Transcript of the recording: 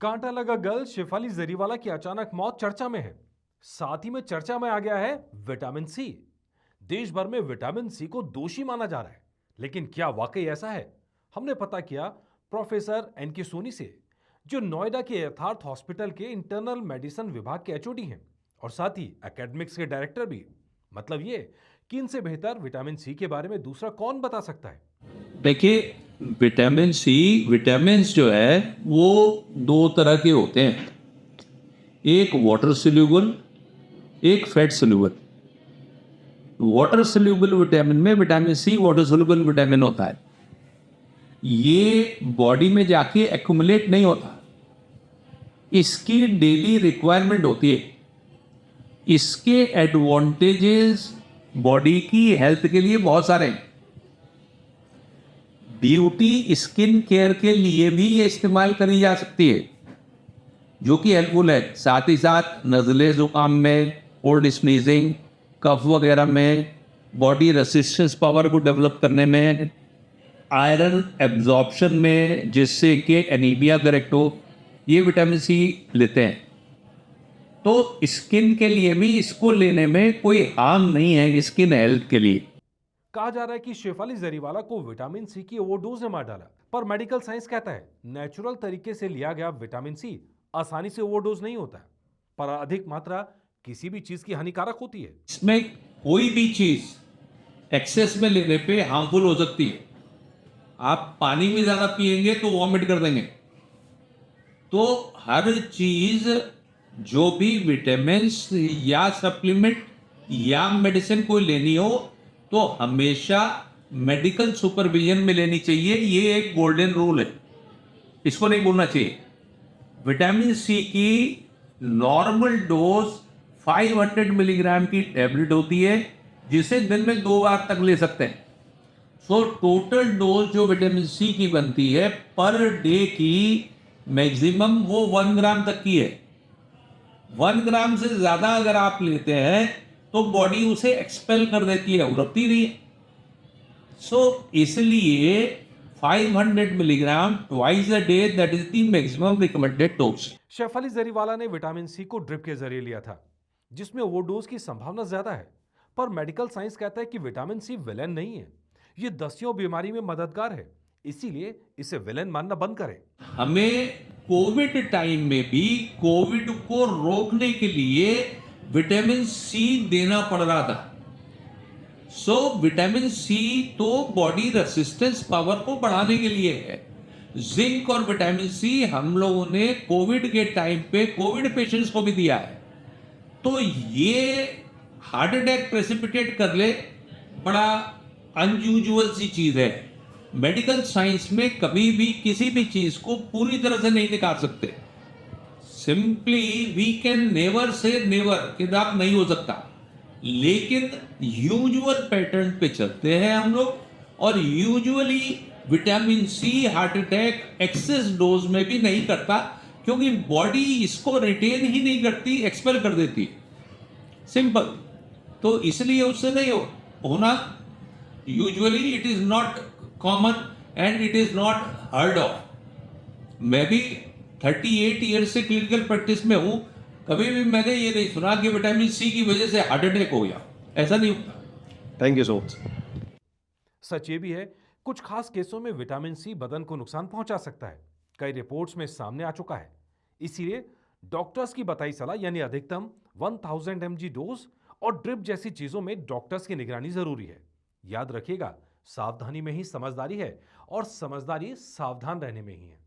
कांटा लगा गल शेफाली जरीवाला की अचानक मौत चर्चा में है। साथ ही में चर्चा में आ गया है विटामिन सी। देश भर में विटामिन सी को दोषी माना जा रहा है, लेकिन क्या वाकई ऐसा है? हमने पता किया प्रोफेसर एन के सोनी से, जो नोएडा के यथार्थ हॉस्पिटल के इंटरनल मेडिसिन विभाग के एचओडी हैं और साथ ही एकेडमिक्स के डायरेक्टर भी। मतलब ये कि इनसे बेहतर विटामिन सी के बारे में दूसरा कौन बता सकता है? देखिए, विटामिन सी विटामिन्स जो है वो दो तरह के होते हैं। एक वाटर सोल्यूबल, एक fat soluble. Water soluble vitamin में vitamin C water soluble vitamin होता है। ये बॉडी में जाके एक्यूमुलेट नहीं होता, इसकी डेली रिक्वायरमेंट होती है। इसके एडवांटेजेस बॉडी की हेल्थ के लिए बहुत सारे हैं। ब्यूटी स्किन केयर के लिए भी ये इस्तेमाल करी जा सकती है, जो कि हेल्पफुल है। साथ ही साथ नज़ले ज़ुकाम में, कोल्ड स्नीजिंग, कफ वगैरह में, बॉडी रेसिस्टेंस पावर को डेवलप करने में, आयरन एब्जॉर्प्शन में, जिससे कि एनीमिया करेक्ट हो, ये विटामिन सी लेते हैं। तो स्किन के लिए भी इसको लेने में कोई हार्म नहीं है स्किन हेल्थ के लिए। कहा जा रहा है कि शेफाली जरीवाला को विटामिन सी की ओवरडोज ने मार डाला, पर मेडिकल साइंस कहता है नेचुरल तरीके से लिया गया विटामिन सी आसानी से ओवरडोज नहीं होता है, पर अधिक मात्रा किसी भी चीज की हानिकारक होती है। इसमें कोई भी चीज एक्सेस में लेने पे हार्मफुल हो सकती है। आप पानी में ज्यादा पिएंगे तो वॉमिट कर देंगे। तो हर चीज, जो भी विटामिन्स या सप्लीमेंट या मेडिसिन कोई लेनी हो तो हमेशा मेडिकल सुपरविजन में लेनी चाहिए। ये एक गोल्डन रूल है, इसको नहीं भूलना चाहिए। विटामिन सी की नॉर्मल डोज 500 मिलीग्राम की टैबलेट होती है, जिसे दिन में 2 बार तक ले सकते हैं। सो टोटल डोज जो विटामिन सी की बनती है पर डे की, मैक्सिमम वो 1 ग्राम तक की है। 1 ग्राम से ज्यादा अगर आप लेते हैं तो बॉडी उसे एक्सपेल कर देती है, उड़ती नहीं है। सो इसलिए 500 milligram twice a day, that is the maximum recommended dose. Shefali Jariwala ने विटामिन सी को ड्रिप के जरिए लिया था, जिसमें ओवरडोज की संभावना ज्यादा है। पर मेडिकल साइंस कहता है कि विटामिन सी विलेन नहीं है, ये दसियों बीमारी में मददगार है, इसीलिए इसे विलेन मानना बंद करें। हमें कोविड टाइम में भी कोविड को रोकने के लिए विटामिन सी देना पड़ रहा था। सो विटामिन सी तो बॉडी रेसिस्टेंस पावर को बढ़ाने के लिए है। जिंक और विटामिन सी हम लोगों ने कोविड के टाइम पे कोविड पेशेंट्स को भी दिया है। तो ये हार्ट अटैक प्रेसिपिटेट कर ले, बड़ा अनयूजुअल सी चीज है। मेडिकल साइंस में कभी भी किसी भी चीज को पूरी तरह से नहीं निकाल सकते। Simply we can never say never कि आप नहीं हो सकता, लेकिन यूजुअल पैटर्न पे चलते हैं हम लोग। और usually vitamin C heart attack excess dose में भी नहीं करता, क्योंकि बॉडी इसको रिटेन ही नहीं करती, एक्सपेल कर देती। सिंपल। तो इसलिए उससे नहीं होना। Usually it is not common and it is not heard of. मैं भी 38 ईयर से क्लिनिकल प्रैक्टिस में हूं, कभी भी मैंने ये नहीं सुना कि विटामिन सी की वजह से हार्ट अटैक हो गया। ऐसा नहीं होता। Thank you so much. सच ये भी है, कुछ खास केसों में विटामिन सी बदन को नुकसान पहुंचा सकता है। कई रिपोर्ट्स में सामने आ चुका है। इसीलिए डॉक्टर्स की बताई सलाह यानी अधिकतम 1000 mg डोज और ड्रिप जैसी चीजों में डॉक्टर्स की निगरानी जरूरी है। याद रखिएगा, सावधानी में ही समझदारी है और समझदारी सावधान रहने में ही है।